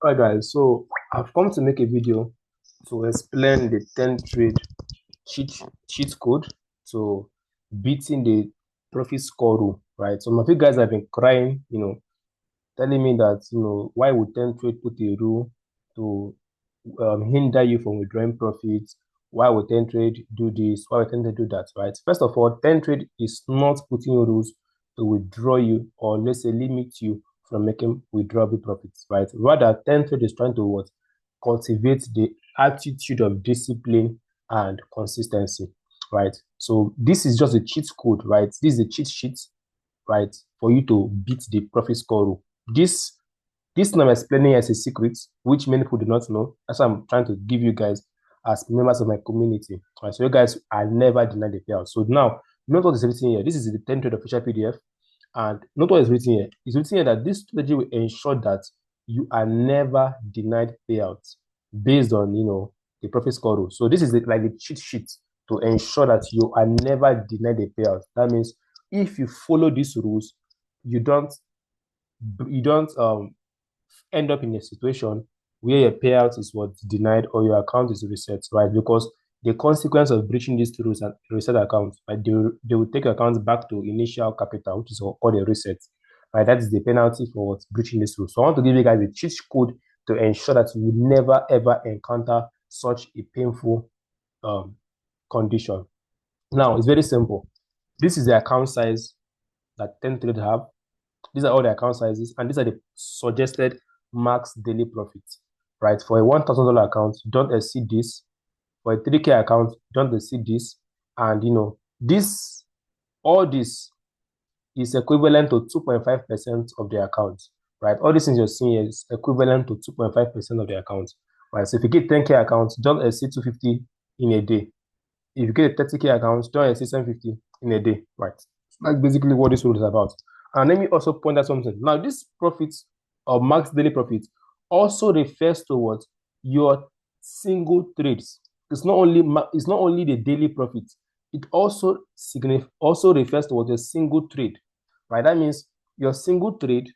Alright guys, so I've come to make a video to explain the Tentrade cheat code to beating the profit score rule, right? Some of you guys have been crying, telling me that, why would Tentrade put a rule to hinder you from withdrawing profits? Why would Tentrade do this? Why would Tentrade do that, right? First of all, Tentrade is not putting rules to withdraw you or let's say limit you from making withdrawable profits, right? Rather, Tentrade is trying to what? Cultivate the attitude of discipline and consistency, right? So this is just a cheat code, right? This is a cheat sheet, right, for you to beat the profit score rule. This I'm explaining as a secret, which many people do not know. That's why I'm trying to give you guys as members of my community. Right, so you guys are never denied the payout. So now, note what is written here. This is the Tentrade official PDF. And note what is written here. It's written here that this strategy will ensure that you are never denied payouts based on, the profit score rule. So this is like a cheat sheet to ensure that you are never denied a payout. That means if you follow these rules, you don't end up in a situation where your payout is what denied or your account is reset, right? Because the consequence of breaching these rules and reset accounts, right, they will take your account back to initial capital, which is called a reset, right? That is the penalty for breaching this rule. So I want to give you guys a cheat code to ensure that you will never ever encounter such a painful condition. Now it's very simple. This is the account size that Tentrade have. These are all the account sizes, and these are the suggested max daily profits, right? For a $1,000 account, don't exceed this. For a 3K account, don't exceed this. And all this is equivalent to 2.5% of the account, right? All these things you're seeing is equivalent to 2.5% of the account, right? So if you get 10K accounts, don't exceed 250 in a day. If you get a 30K account, don't exceed 750 in a day, right? That's basically what this rule is about. And let me also point out something. Now, this profits or max daily profit also refers to what? Your single trades. It's not only the daily profit. It also refers to what? Your single trade, right? That means your single trade.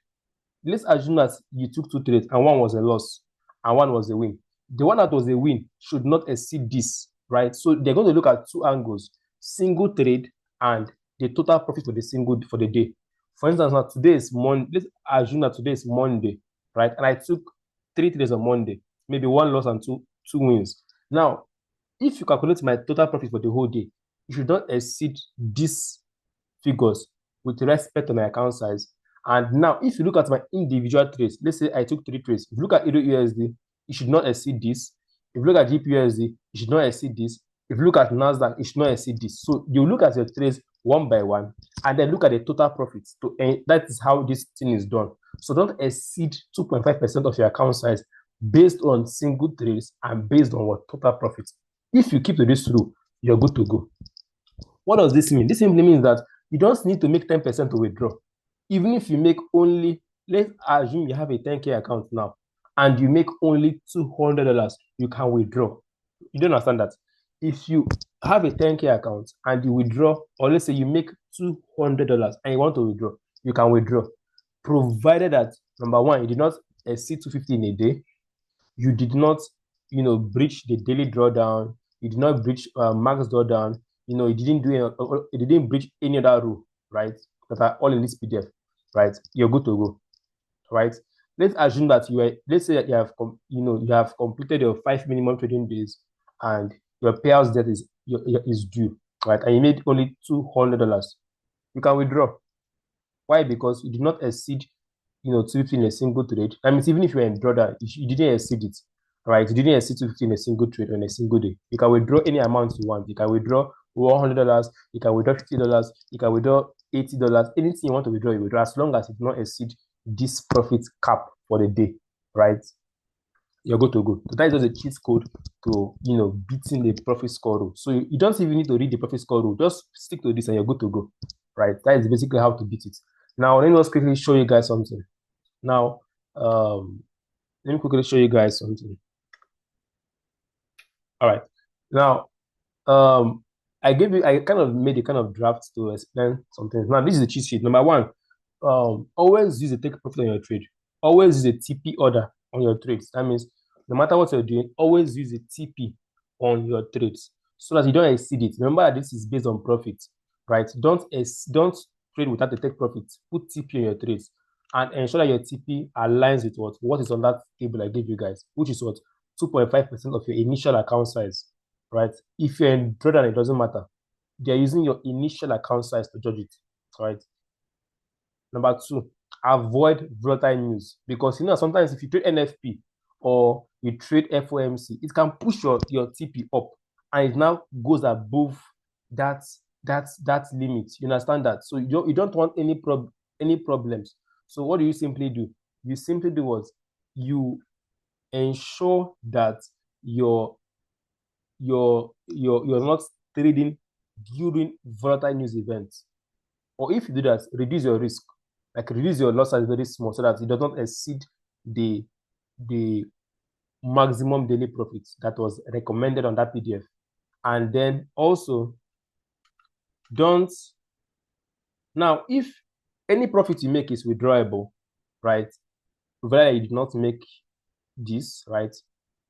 Let's assume that you took 2 trades and one was a loss and one was a win. The one that was a win should not exceed this, right? So they're going to look at two angles: single trade and the total profit for the day. For instance, now today is Monday. Let's assume that today is Monday, right? And I took 3 trades on Monday, maybe 1 loss and two wins. Now, if you calculate my total profit for the whole day, you should not exceed these figures with respect to my account size. And now, if you look at my individual trades, let's say I took 3 trades. If you look at Euro USD, it should not exceed this. If you look at GPUSD, it should not exceed this. If you look at NASDAQ, it should not exceed this. So you look at your trades one by one, and then look at the total profits. That is how this thing is done. So don't exceed 2.5% of your account size based on single trades and based on what total profits. If you keep to this rule, you're good to go. What does this mean? This simply means that you don't need to make 10% to withdraw. Even if you make only, let's assume you have a 10K account now, and you make only $200, you can withdraw. You don't understand that? If you have a 10K account and you withdraw, or let's say you make $200 and you want to withdraw, you can withdraw, provided that, number one, you did not exceed 250 in a day, you did not, breach the daily drawdown, you did not breach max drawdown, you didn't breach any other rule, right? That are all in this PDF, right? You're good to go, right? Let's assume that let's say that you have completed your 5 minimum trading days and your payouts debt is due, right? And you made only $200. You can withdraw. Why? Because you did not exceed, 250 in a single trade. That means even if you're in drawdown, you didn't exceed it, right? You didn't exceed 250 in a single trade on a single day. You can withdraw any amount you want. You can withdraw $100. You can withdraw $50. You can withdraw $80. Anything you want to withdraw, you withdraw, as long as it does not exceed this profit cap for the day, right? You're good to go. So that is just a cheat code to beating the profit score rule. So you don't even need to read the profit score rule. Just stick to this and you're good to go, right? That is basically how to beat it. Now let me just quickly show you guys something. Now let me quickly show you guys something. All right. Now I kind of made a kind of draft to explain something. Now this is the cheat sheet. Number one, always use a take profit on your trade. Always use a TP order on your trades. That means no matter what you're doing, always use a TP on your trades so that you don't exceed it. Remember, this is based on profit, right? Don't trade without the take profit. Put TP on your trades and ensure that your TP aligns with what is on that table I gave you guys, which is what 2.5% of your initial account size, right? If you're in drawdown, it doesn't matter. They're using your initial account size to judge it, right? Number two, avoid volatile news, because sometimes if you trade NFP or you trade FOMC, it can push your TP up and it now goes above that limit. You understand that? So you don't want any problems. So what do you simply do? You simply do what? You ensure that you're not trading during volatile news events. Or if you do that, reduce your risk. Like reduce your loss as very small so that it does not exceed the maximum daily profits that was recommended on that PDF. And then also don't. Now, if any profit you make is withdrawable, right? Provided you did not make this, right?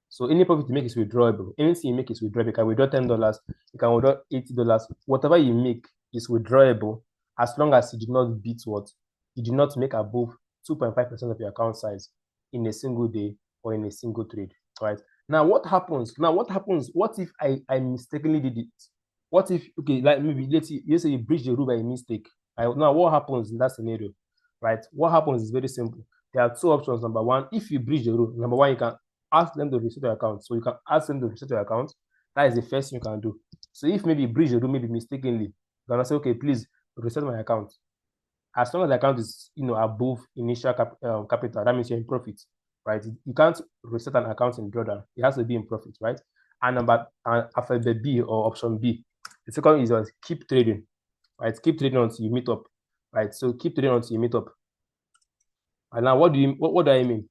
So any profit you make is withdrawable. Anything you make is withdrawable. You can withdraw $10, you can withdraw $80. Whatever you make is withdrawable as long as you did not beat what? You did not make above 2.5% of your account size in a single day or in a single trade, right? Now, what happens? What if I mistakenly did it? What if, okay, like maybe let's say you breach the rule by a mistake. Right? Now, what happens in that scenario, right? What happens is very simple. There are two options. Number one, if you breach the rule, number one, you can ask them to reset your account. So you can ask them to reset your account. That is the first thing you can do. So if maybe you breach the rule, maybe mistakenly, you can say, okay, please reset my account. As long as the account is above initial capital, that means you're in profit, right? You can't reset an account in drawdown. It has to be in profit, right? And after the B or option B, the second is keep trading, right? Keep trading until you meet up, right? So keep trading until you meet up. And now what do I mean?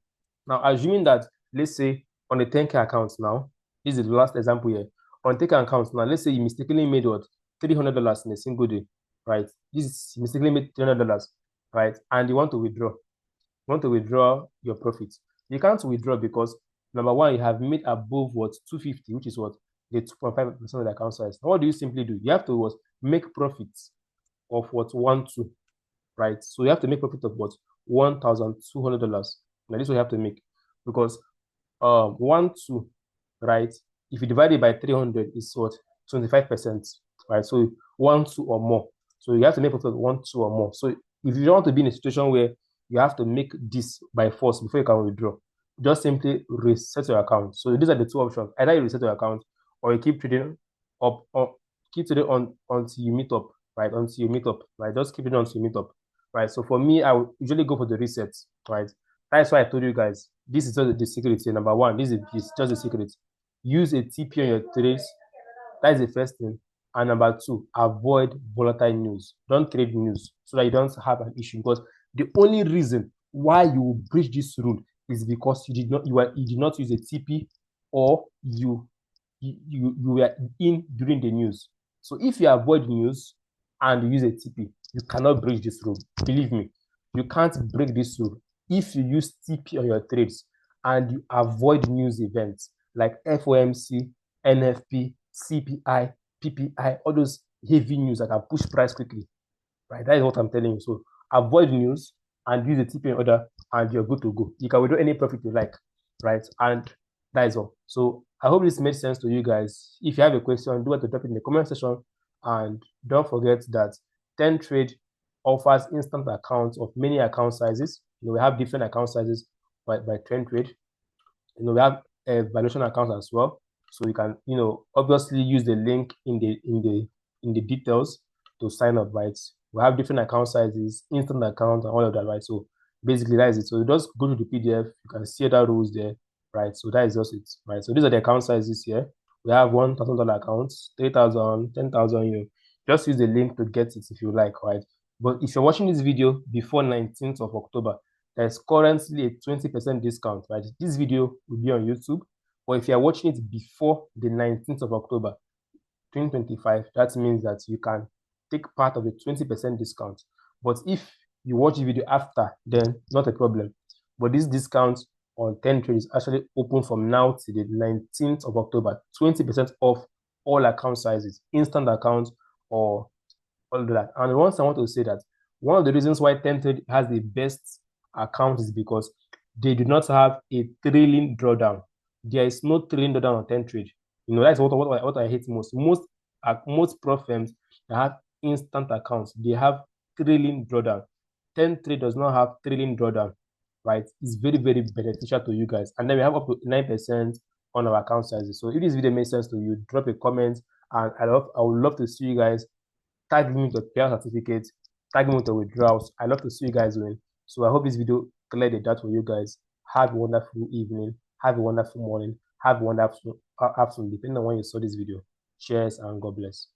Now, assuming that, let's say on the 10K account now, this is the last example here. On 10K account now, let's say you mistakenly made what? $300 in a single day, right? This is mistakenly made $300, right? And you want to withdraw. You want to withdraw your profits. You can't withdraw because number one, you have made above what? 250, which is what? The 2.5% of the account size. Now, what do you simply do? You have to make profits of what? 1.2, right? So you have to make profit of what? $1,200. Now this is what you have to make, because 1.2, right? If you divide it by 300, it's what? 25%, right? So 1.2 or more. So you have to make profit of 1.2 or more. So if you don't want to be in a situation where you have to make this by force before you can withdraw, just simply reset your account. So these are the two options. Either you reset your account or you keep trading up, or keep trading on until you meet up, right? Until you meet up, right? Just keep it until you meet up, right? So for me, I would usually go for the resets, right? That's why I told you guys, this is just the secret here. Number one, this is just the secret. Use a TP on your trades. That is the first thing. And number two, avoid volatile news. Don't trade news so that you don't have an issue, because the only reason why you breach this rule is because you did not use a TP, or you were in during the news. So if you avoid news and you use a TP, you cannot break this rule. Believe me, you can't break this rule if you use TP on your trades and you avoid news events like FOMC, NFP, CPI, PPI, all those heavy news that can push price quickly, right? That is what I'm telling you. So avoid news and use the TP in order, and you're good to go. You can withdraw any profit you like, right? And that is all. So I hope this made sense to you guys. If you have a question, do want to drop it in the comment section. And don't forget that Tentrade offers instant accounts of many account sizes. We have different account sizes by Tentrade. We have a valuation account as well. So you can, obviously use the link in the details to sign up, right? We have different account sizes, instant account, and all of that, right? So basically that is it. So you just go to the PDF, you can see the rules there, right? So that is just it, right? So these are the account sizes here. We have $1,000 accounts, 3,000, 10,000. Just use the link to get it if you like, right? But if you're watching this video before 19th of October, there's currently a 20% discount, right? This video will be on YouTube, but if you're watching it before the 19th of October, 2025, that means that you can take part of the 20% discount. But if you watch the video after, then not a problem. But this discount on Tentrade is actually open from now to the 19th of October. 20% off all account sizes, instant accounts, or all of that. And once I want to say that one of the reasons why Tentrade has the best account is because they do not have a trailing drawdown. There is no trailing drawdown on Tentrade. That's what I hate most. Most pro firms that have instant accounts, they have trailing drawdown. Tentrade does not have trailing drawdown, right? It's very, very beneficial to you guys. And then we have up to 9% on our account sizes. So if this video makes sense to you, drop a comment, and I would love to see you guys. Tag me with your payout certificate, tag me with your withdrawals. I love to see you guys win. So I hope this video cleared the doubt for you guys. Have a wonderful evening, have a wonderful morning, have a wonderful afternoon, depending on when you saw this video. Cheers and God bless.